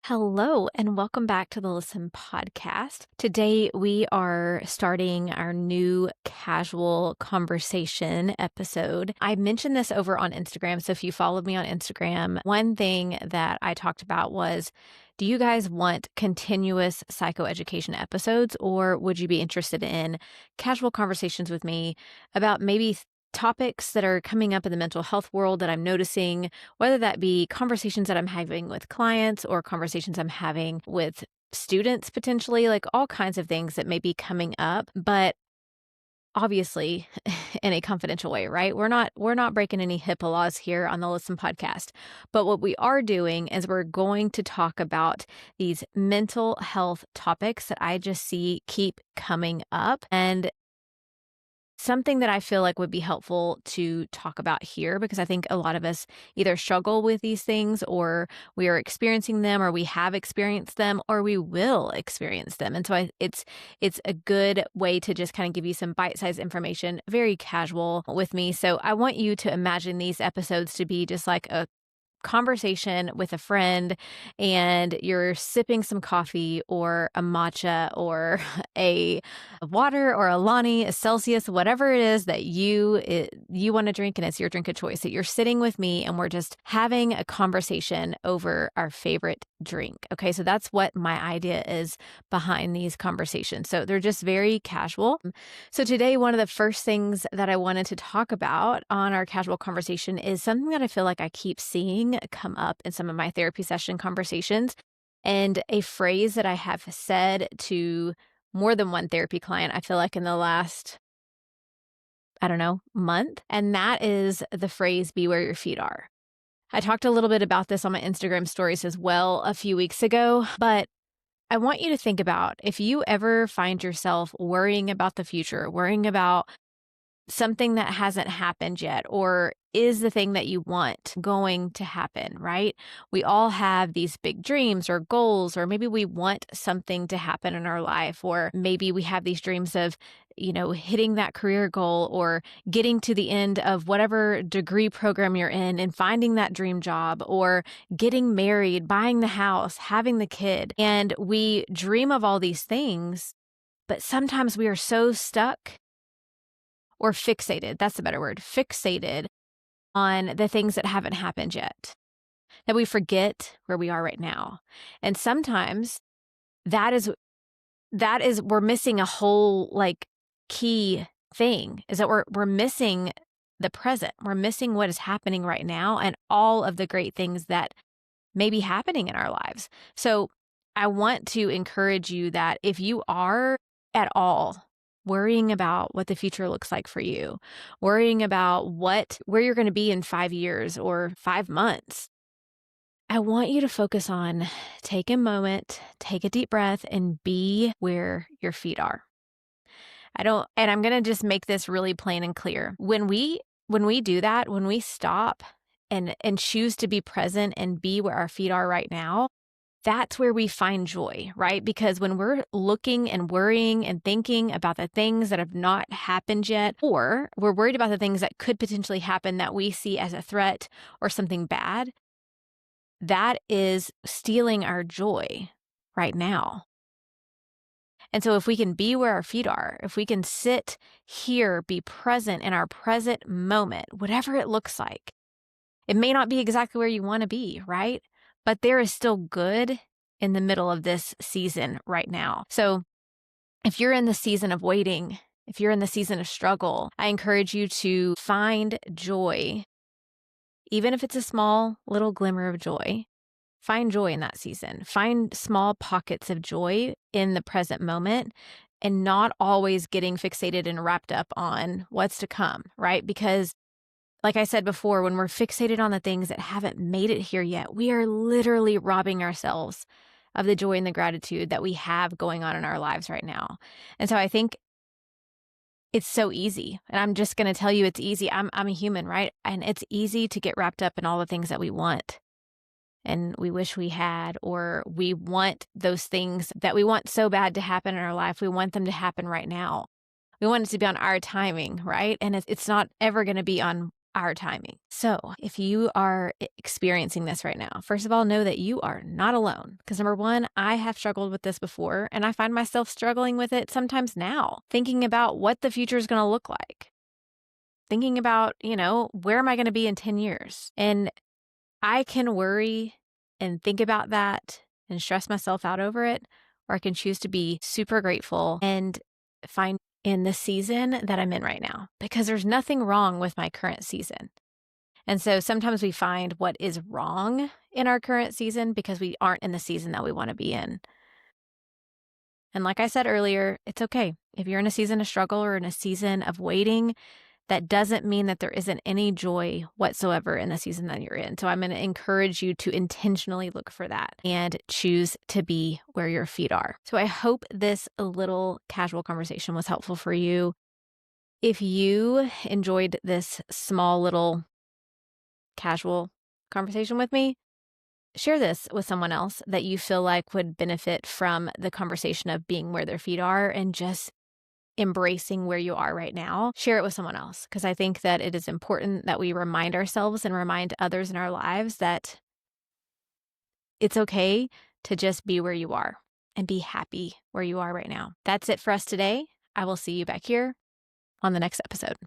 Hello, and welcome back to the Lysten Podcast. Today, we are starting our new casual conversation episode. I mentioned this over on Instagram, so if you followed me on Instagram, one thing that I talked about was, do you guys want continuous psychoeducation episodes, or would you be interested in casual conversations with me about maybe topics that are coming up in the mental health world that I'm noticing, whether that be conversations that I'm having with clients or conversations I'm having with students potentially, like all kinds of things that may be coming up, but obviously in a confidential way, right? We're not breaking any HIPAA laws here on the Lysten Podcast. But what we are doing is we're going to talk about these mental health topics that I just see keep coming up, and something that I feel like would be helpful to talk about here, because I think a lot of us either struggle with these things, or we are experiencing them, or we have experienced them, or we will experience them. And so it's a good way to just kind of give you some bite-sized information, very casual with me. So I want you to imagine these episodes to be just like a conversation with a friend, and you're sipping some coffee or a matcha or a water or a Lonnie, a Celsius, whatever it is that you want to drink, and it's your drink of choice. That you're sitting with me and we're just having a conversation over our favorite drink. Okay, so that's what my idea is behind these conversations. So they're just very casual. So today, one of the first things that I wanted to talk about on our casual conversation is something that I feel like I keep seeing come up in some of my therapy session conversations, and a phrase that I have said to more than one therapy client, I feel like in the last, month, and that is the phrase, be where your feet are. I talked a little bit about this on my Instagram stories as well a few weeks ago, but I want you to think about if you ever find yourself worrying about the future, worrying about something that hasn't happened yet, or is the thing that you want going to happen, right? We all have these big dreams or goals, or maybe we want something to happen in our life, or maybe we have these dreams of, hitting that career goal, or getting to the end of whatever degree program you're in and finding that dream job, or getting married, buying the house, having the kid. And we dream of all these things, but sometimes we are so stuck or fixated, that's the better word, fixated on the things that haven't happened yet, that we forget where we are right now. And sometimes that is we're missing a whole key thing, is that we're missing the present. We're missing what is happening right now and all of the great things that may be happening in our lives. So I want to encourage you that if you are at all worrying about what the future looks like for you, worrying about where you're going to be in 5 years or 5 months, I want you to focus on take a moment, take a deep breath, and be where your feet are. And I'm going to just make this really plain and clear. When we do that, when we stop and choose to be present and be where our feet are right now, that's where we find joy, right? Because when we're looking and worrying and thinking about the things that have not happened yet, or we're worried about the things that could potentially happen that we see as a threat or something bad, that is stealing our joy right now. And so if we can be where our feet are, if we can sit here, be present in our present moment, whatever it looks like, it may not be exactly where you want to be, right? But there is still good in the middle of this season right now. So if you're in the season of waiting, if you're in the season of struggle, I encourage you to find joy, even if it's a small little glimmer of joy. Find joy in that season. Find small pockets of joy in the present moment, and not always getting fixated and wrapped up on what's to come, right? Because like I said before, when we're fixated on the things that haven't made it here yet, we are literally robbing ourselves of the joy and the gratitude that we have going on in our lives right now. And so I think it's so easy. And I'm just going to tell you it's easy. I'm a human, right? And it's easy to get wrapped up in all the things that we want and we wish we had, or we want those things that we want so bad to happen in our life. We want them to happen right now. We want it to be on our timing, right? And it's not ever going to be on our timing. So if you are experiencing this right now, first of all, know that you are not alone. Because number one, I have struggled with this before, and I find myself struggling with it sometimes now, thinking about what the future is going to look like, thinking about, where am I going to be in 10 years? And I can worry and think about that and stress myself out over it, or I can choose to be super grateful and find in the season that I'm in right now, because there's nothing wrong with my current season. And so sometimes we find what is wrong in our current season because we aren't in the season that we want to be in. And like I said earlier, it's okay. If you're in a season of struggle or in a season of waiting, that doesn't mean that there isn't any joy whatsoever in the season that you're in. So I'm going to encourage you to intentionally look for that and choose to be where your feet are. So I hope this little casual conversation was helpful for you. If you enjoyed this small little casual conversation with me, share this with someone else that you feel like would benefit from the conversation of being where their feet are and just embracing where you are right now. Share it with someone else, because I think that it is important that we remind ourselves and remind others in our lives that it's okay to just be where you are and be happy where you are right now. That's it for us today. I will see you back here on the next episode.